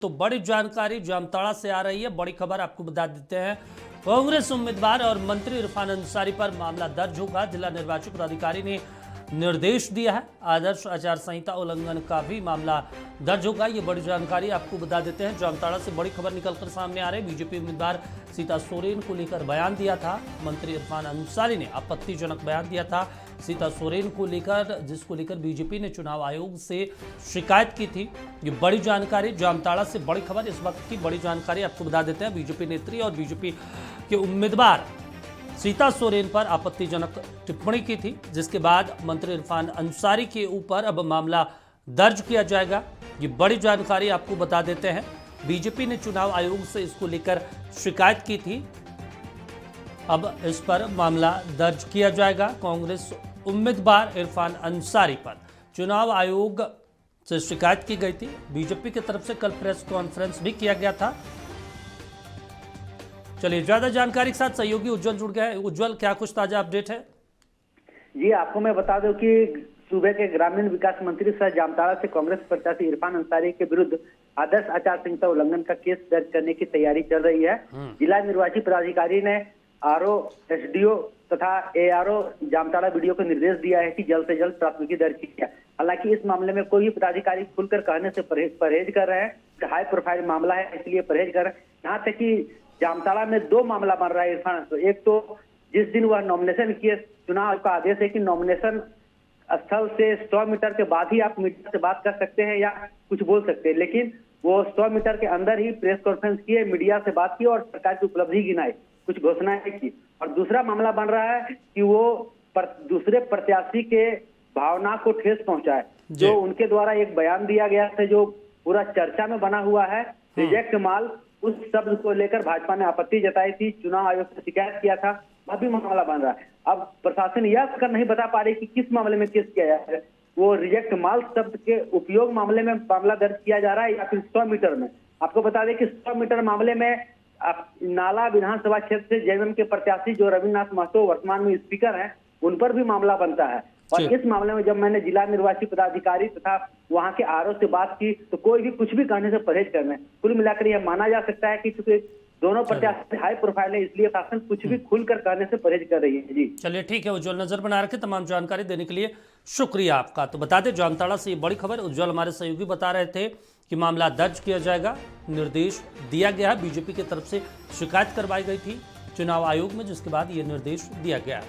तो बड़ी जानकारी जामताड़ा से आ रही है। बड़ी खबर आपको बता देते हैं, कांग्रेस उम्मीदवार और मंत्री इरफान अंसारी पर मामला दर्ज होगा। जिला निर्वाचन पदाधिकारी ने निर्देश दिया है। आदर्श आचार संहिता उल्लंघन का भी मामला दर्ज होगा। ये बड़ी जानकारी आपको बता देते हैं। जामताड़ा से बड़ी खबर निकलकर सामने आ रही है। बीजेपी उम्मीदवार सीता सोरेन को लेकर बयान दिया था। मंत्री इरफान अंसारी ने आपत्तिजनक बयान दिया था सीता सोरेन को लेकर, जिसको लेकर बीजेपी ने चुनाव आयोग से शिकायत की थी। ये बड़ी जानकारी जामताड़ा से बड़ी खबर, इस वक्त की बड़ी जानकारी आपको बता देते हैं। बीजेपी नेत्री और बीजेपी के उम्मीदवार सीता सोरेन पर आपत्तिजनक टिप्पणी की थी, जिसके बाद मंत्री इरफान अंसारी के ऊपर अब मामला दर्ज किया जाएगा। ये बड़ी जानकारी आपको बता देते हैं। बीजेपी ने चुनाव आयोग से इसको लेकर शिकायत की थी। अब इस पर मामला दर्ज किया जाएगा। कांग्रेस उम्मीदवार इरफान अंसारी पर चुनाव आयोग से शिकायत की गई थी। बीजेपी की तरफ से कल प्रेस कॉन्फ्रेंस भी किया गया था। चलिए, ज्यादा जानकारी के साथ सहयोगी उज्जवल जुड़ गया है। उज्जवल, क्या कुछ ताजा अपडेट है? जी, आपको मैं बता दूं कि सूबे के ग्रामीण विकास मंत्री सह जामताड़ा से कांग्रेस प्रत्याशी इरफान अंसारी के विरुद्ध आदर्श आचार संहिता उल्लंघन का केस दर्ज करने की तैयारी चल रही है। जिला निर्वाची पदाधिकारी ने आरओ, एसडीओ तथा एआरओ जामताड़ा वीडियो को निर्देश दिया है कि जल्द से जल्द प्राथमिकी दर्ज की जाए। हालांकि इस मामले में कोई भी पदाधिकारी खुलकर कहने से परहेज कर रहे हैं। हाई प्रोफाइल मामला है, इसलिए परहेज कर रहे हैं। यहाँ तक कि जामताड़ा में दो मामला बन रहा है इरफान। तो एक तो जिस दिन वह नॉमिनेशन किए, चुनाव का आदेश है कि नॉमिनेशन स्थल से 100 मीटर के बाद ही आप मीडिया से बात कर सकते हैं या कुछ बोल सकते हैं, लेकिन वो 100 मीटर के अंदर ही प्रेस कॉन्फ्रेंस किए, मीडिया से बात की और सरकार की उपलब्धि गिनाई, कुछ घोषणाएं की। और दूसरा मामला बन रहा है कि वो दूसरे प्रत्याशी के भावना को ठेस पहुंचाए। जो उनके द्वारा एक बयान दिया गया था जो पूरा चर्चा में बना हुआ है, रिजेक्ट माल, उस शब्द को लेकर भाजपा ने आपत्ति जताई थी, चुनाव आयोग से शिकायत किया था। अभी मामला बन रहा है। अब प्रशासन यह कर नहीं बता पा रही कि किस मामले में केस किया जाए। वो रिजेक्ट माल शब्द के उपयोग मामले में मामला दर्ज किया जा रहा है या फिर 100 मीटर में। आपको बता दें कि 100 मीटर मामले में नाला विधानसभा क्षेत्र से जेएमएम के प्रत्याशी जो रविन्द्रनाथ महतो वर्तमान में स्पीकर हैं, उन पर भी मामला बनता है। और इस मामले में जब मैंने जिला निर्वाची पदाधिकारी तथा वहां के आरओ से बात की तो कोई भी कुछ भी कहने से परहेज कर रहे हैं। कुल मिलाकर यह माना जा सकता है कि चूंकि दोनों प्रत्याशी हाई प्रोफाइल है, इसलिए शासन कुछ भी खुलकर कहने से परहेज कर रही है। जी चलिए, ठीक है उज्जवल, नजर बना रखे। तमाम जानकारी देने के लिए शुक्रिया आपका। तो बता दें, जामताड़ा से ये बड़ी खबर, उज्जवल हमारे सहयोगी बता रहे थे कि मामला दर्ज किया जाएगा। निर्देश दिया गया, बीजेपी की तरफ से शिकायत करवाई गई थी चुनाव आयोग में, जिसके बाद ये निर्देश दिया गया।